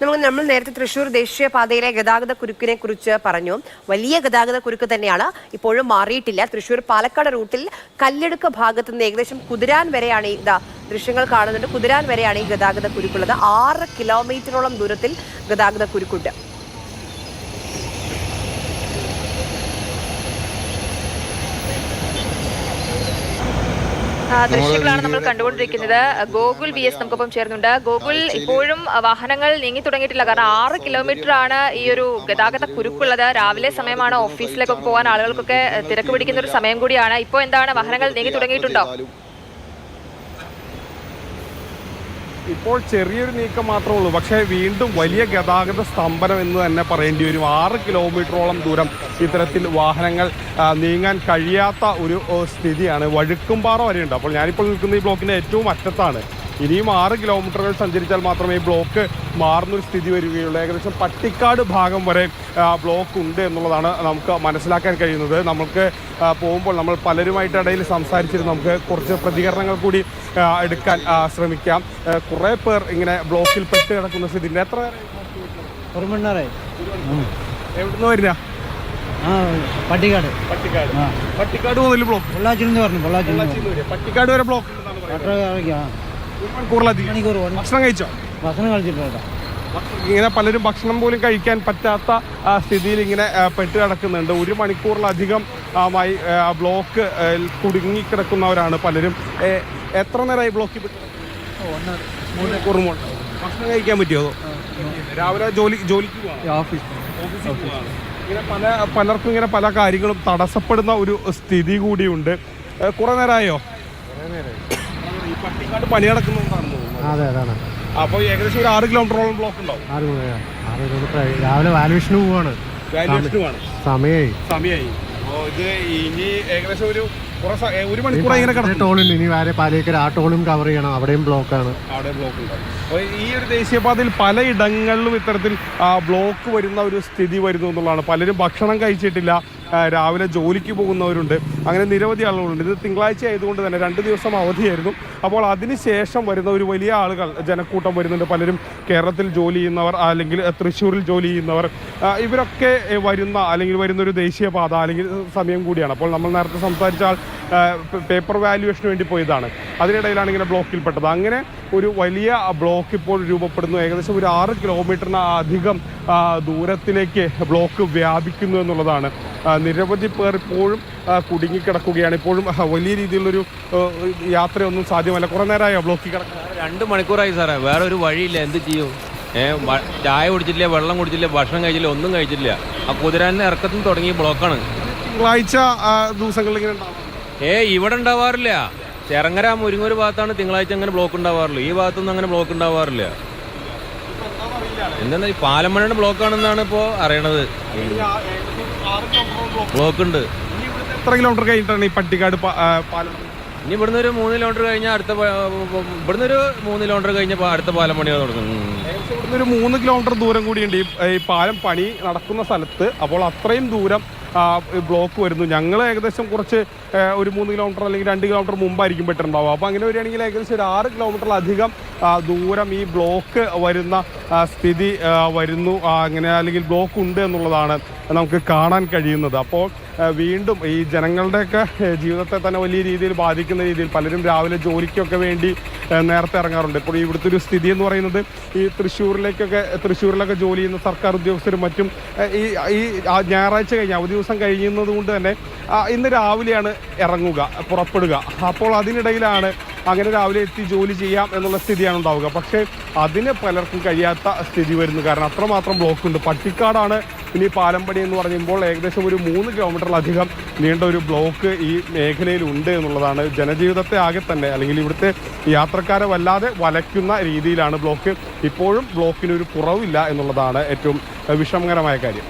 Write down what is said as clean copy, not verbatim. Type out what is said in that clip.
നമ്മൾ നേരത്തെ തൃശ്ശൂർ ദേശീയപാതയിലെ ഗതാഗത കുരുക്കിനെ കുറിച്ച് പറഞ്ഞു. വലിയ ഗതാഗത കുരുക്ക് തന്നെയാണ്, ഇപ്പോഴും മാറിയിട്ടില്ല. തൃശ്ശൂർ പാലക്കാട് റൂട്ടിൽ കല്ലെടുക്ക ഭാഗത്ത് നിന്ന് ഏകദേശം കുതിരാൻ വരെയാണ് ദൃശ്യങ്ങൾ കാണുന്നുണ്ട്. കുതിരാൻ വരെയാണ് ഈ ഗതാഗത കുരുക്കുള്ളത്. 6 കിലോമീറ്ററോളം ദൂരത്തിൽ ഗതാഗത കുരുക്കുണ്ട്. ദൃശ്യങ്ങളാണ് നമ്മൾ കണ്ടുകൊണ്ടിരിക്കുന്നത്. ഗോകുൽ VS നമുക്കൊപ്പം ചേർന്നുണ്ട്. ഗോകുൽ, ഇപ്പോഴും വാഹനങ്ങൾ നീങ്ങി തുടങ്ങിയിട്ടില്ല. കാരണം 6 കിലോമീറ്റർ ആണ് ഈ ഒരു ഗതാഗത കുരുക്കുള്ളത്. രാവിലെ സമയമാണ്, ഓഫീസിലേക്കൊക്കെ പോകാൻ ആളുകൾക്കൊക്കെ തിരക്ക് പിടിക്കുന്ന ഒരു സമയം കൂടിയാണ്. ഇപ്പോൾ എന്താണ്, വാഹനങ്ങൾ നീങ്ങി തുടങ്ങിയിട്ടുണ്ടോ? ഇപ്പോൾ ചെറിയൊരു നീക്കം മാത്രമേ ഉള്ളൂ. പക്ഷേ വീണ്ടും വലിയ ഗതാഗത സ്തംഭനം എന്ന് തന്നെ പറയേണ്ടി വരും. 6 കിലോമീറ്ററോളം ദൂരം ഇത്തരത്തിൽ വാഹനങ്ങൾ നീങ്ങാൻ കഴിയാത്ത ഒരു സ്ഥിതിയാണ്. വഴുക്കുംപാറ വരെയുണ്ട്. അപ്പോൾ ഞാനിപ്പോൾ നിൽക്കുന്ന ഈ ബ്ലോക്കിൻ്റെ ഏറ്റവും അറ്റത്താണ്. ഇനിയും 6 കിലോമീറ്ററുകൾ സഞ്ചരിച്ചാൽ മാത്രമേ ഈ ബ്ലോക്ക് മാറുന്നൊരു സ്ഥിതി വരികയുള്ളൂ. ഏകദേശം പട്ടിക്കാട് ഭാഗം വരെ ബ്ലോക്ക് ഉണ്ട് എന്നുള്ളതാണ് നമുക്ക് മനസ്സിലാക്കാൻ കഴിയുന്നത്. നമുക്ക് പോകുമ്പോൾ നമ്മൾ പലരുമായിട്ട് ഇടയിൽ സംസാരിച്ചിരുന്നു. നമുക്ക് കുറച്ച് പ്രതികരണങ്ങൾ കൂടി എടുക്കാൻ ശ്രമിക്കാം. കുറേ പേർ ഇങ്ങനെ ബ്ലോക്കിൽ പെട്ട് കിടക്കുന്ന സ്ഥിതി. എത്ര എവിടുന്ന് വരുന്ന? പട്ടിക്കാട് മുതൽ ബ്ലോക്ക് പട്ടിക്കാട് വരെ ബ്ലോക്ക് ഭക്ഷണം കഴിച്ചോ? ഭക്ഷണം കഴിച്ചിട്ടില്ല. ഇങ്ങനെ പലരും ഭക്ഷണം പോലും കഴിക്കാൻ പറ്റാത്ത സ്ഥിതിയിൽ ഇങ്ങനെ പെട്ട് കിടക്കുന്നുണ്ട്. 1 മണിക്കൂറിലധികം മായി ബ്ലോക്ക് കുടുങ്ങിക്കിടക്കുന്നവരാണ് പലരും. എത്ര നേരമായി ബ്ലോക്കിൽ? 3 മണിക്കൂർ. ഭക്ഷണം കഴിക്കാൻ പറ്റുമോ? രാവിലെ ജോലിക്ക് പോകാം. ഇങ്ങനെ പലർക്കും ഇങ്ങനെ പല കാര്യങ്ങളും തടസ്സപ്പെടുന്ന ഒരു സ്ഥിതി കൂടിയുണ്ട്. കുറെ നേരമായോ? ഈ പട്ടിക്കാട് പണി നടക്കുന്നതാണെന്ന് തോന്നുന്നു. അപ്പോൾ ഏകദേശം ഒരു 6 കിലോമീറ്ററോളം ബ്ലോക്ക് ഉണ്ടാവും. രാവിലെ വാലുവേഷന് പോവാണ്. സമയമായി. അപ്പോൾ ഇത് ഇനി ഏകദേശം ഒരു മണിക്കൂർ ഇങ്ങനെ ടോളുണ്ട്. ഇനി വേറെ പാലേക്കര ആ ടോളും കവർ ചെയ്യണം. അവിടെയും ബ്ലോക്കാണ്. അവിടെ ബ്ലോക്ക് ഉണ്ടാവും. അപ്പോൾ ഈ ഒരു ദേശീയപാതയിൽ പലയിടങ്ങളിലും ഇത്തരത്തിൽ ബ്ലോക്ക് വരുന്ന ഒരു സ്ഥിതി വരുന്നു എന്നുള്ളതാണ്. പലരും ഭക്ഷണം കഴിച്ചിട്ടില്ല, രാവിലെ ജോലിക്ക് പോകുന്നവരുണ്ട്. അങ്ങനെ നിരവധി ആളുകളുണ്ട്. ഇത് തിങ്കളാഴ്ച ആയതുകൊണ്ട് തന്നെ 2 ദിവസം അവധിയായിരുന്നു. അപ്പോൾ അതിനുശേഷം വരുന്ന ഒരു വലിയ ആളുകൾ, ജനക്കൂട്ടം വരുന്നുണ്ട്. പലരും കേരളത്തിൽ ജോലി ചെയ്യുന്നവർ, അല്ലെങ്കിൽ തൃശ്ശൂരിൽ ജോലി ചെയ്യുന്നവർ, ഇവരൊക്കെ വരുന്നൊരു ദേശീയപാത അല്ലെങ്കിൽ സമയം കൂടിയാണ്. അപ്പോൾ നമ്മൾ നേരത്തെ സംസാരിച്ചാൽ പേപ്പർ വാല്യുവേഷന് വേണ്ടി പോയതാണ്. അതിനിടയിലാണ് ഇങ്ങനെ ബ്ലോക്കിൽപ്പെട്ടത്. അങ്ങനെ ഒരു വലിയ ബ്ലോക്ക് ഇപ്പോൾ രൂപപ്പെടുന്നു. ഏകദേശം ഒരു 6 കിലോമീറ്ററിന് അധികം ദൂരത്തിലേക്ക് ബ്ലോക്ക് വ്യാപിക്കുന്നു എന്നുള്ളതാണ്. നിരവധി പേർ ഇപ്പോഴും കുടുങ്ങിക്കിടക്കുകയാണ്. ഇപ്പോഴും വലിയ രീതിയിലുള്ളൊരു യാത്രയൊന്നും സാധ്യമല്ല. കുറേ നേരമായോ ബ്ലോക്കിൽ കിടക്കുക? 2 മണിക്കൂറായി സാറേ. വേറെ ഒരു വഴിയില്ല. എന്ത് ചെയ്യും? ചായ കുടിച്ചില്ല, വെള്ളം കുടിച്ചില്ല, ഭക്ഷണം കഴിച്ചില്ല, ഒന്നും കഴിച്ചില്ല. ആ കുതിരാൻ്റെ ഇറക്കത്തിൽ തുടങ്ങിയ ബ്ലോക്കാണ്. തിങ്കളാഴ്ച ദിവസങ്ങളിൽ ഇങ്ങനെ ഉണ്ടാവും? ഇവിടെ ഉണ്ടാവാറില്ല. ചെറങ്ങര മുരിങ്ങൂർ ഭാഗത്താണ് തിങ്കളാഴ്ച അങ്ങനെ ബ്ലോക്ക് ഉണ്ടാവാറുള്ളൂ. ഈ ഭാഗത്തൊന്നും അങ്ങനെ ബ്ലോക്ക് ഉണ്ടാവാറില്ല. എന്താ ഈ പാലമണയുടെ ബ്ലോക്കാണെന്നാണ് ഇപ്പോൾ അറിയണത്. ബ്ലോക്ക് ഉണ്ട്. എത്ര കിലോമീറ്റർ കഴിഞ്ഞിട്ടാണ് ഈ പട്ടിക്കാട് പാലം? ഇനി ഇവിടുന്ന് ഒരു 3 കിലോമീറ്റർ കഴിഞ്ഞാൽ ഇവിടുന്ന് ഒരു 3 കിലോമീറ്റർ കഴിഞ്ഞാൽ അടുത്ത പാലം പണിയാണ് തുടങ്ങുന്നത്. ഇവിടുന്ന് ഒരു 3 കിലോമീറ്റർ ദൂരം കൂടിയുണ്ട് ഈ പാലം പണി നടക്കുന്ന സ്ഥലത്ത്. അപ്പോൾ അത്രയും ദൂരം ബ്ലോക്ക് വരുന്നു. ഞങ്ങൾ ഏകദേശം ഒരു 3 കിലോമീറ്റർ അല്ലെങ്കിൽ 2 കിലോമീറ്റർ മുമ്പായിരിക്കും പെട്ടിട്ടുണ്ടാവുക. അപ്പോൾ അങ്ങനെ വരികയാണെങ്കിൽ ഏകദേശം ഒരു 6 കിലോമീറ്ററിലധികം ദൂരം ഈ ബ്ലോക്ക് വരുന്ന സ്ഥിതി വരുന്നു. അങ്ങനെ അല്ലെങ്കിൽ ബ്ലോക്ക് ഉണ്ട് എന്നുള്ളതാണ് നമുക്ക് കാണാൻ കഴിയുന്നത്. അപ്പോൾ വീണ്ടും ഈ ജനങ്ങളുടെയൊക്കെ ജീവിതത്തെ തന്നെ വലിയ രീതിയിൽ ബാധിക്കുന്ന രീതിയിൽ പലരും രാവിലെ ജോലിക്കൊക്കെ വേണ്ടി നേരത്തെ ഇറങ്ങാറുണ്ട്. ഇപ്പോൾ ഇവിടുത്തെ ഒരു സ്ഥിതി എന്ന് പറയുന്നത് ഈ തൃശ്ശൂരിലൊക്കെ ജോലി ചെയ്യുന്ന സർക്കാർ ഉദ്യോഗസ്ഥരും മറ്റും ഈ ഞായറാഴ്ച കഴിഞ്ഞ് അവധി ദിവസം കഴിയുന്നത് കൊണ്ട് തന്നെ ഇന്ന് രാവിലെയാണ് പുറപ്പെടുക. അപ്പോൾ അതിനിടയിലാണ് അങ്ങനെ രാവിലെ എത്തി ജോലി ചെയ്യാം എന്നുള്ള സ്ഥിതിയാണ് ഉണ്ടാവുക. പക്ഷേ അതിന് പലർക്കും കഴിയാത്ത സ്ഥിതി വരുന്നു. കാരണം അത്രമാത്രം ബ്ലോക്കുണ്ട്. പട്ടിക്കാടാണ് ഇനി പാലം പണി എന്ന് പറയുമ്പോൾ ഏകദേശം ഒരു 3 കിലോമീറ്ററിലധികം നീണ്ട ഒരു ബ്ലോക്ക് ഈ മേഖലയിൽ ഉണ്ട് എന്നുള്ളതാണ്. ജനജീവിതത്തെ ആകെ തന്നെ അല്ലെങ്കിൽ ഇവിടുത്തെ യാത്രക്കാരെ വല്ലാതെ വലയ്ക്കുന്ന രീതിയിലാണ് ബ്ലോക്ക്. ഇപ്പോഴും ബ്ലോക്കിനൊരു കുറവില്ല എന്നുള്ളതാണ് ഏറ്റവും വിഷമകരമായ കാര്യം.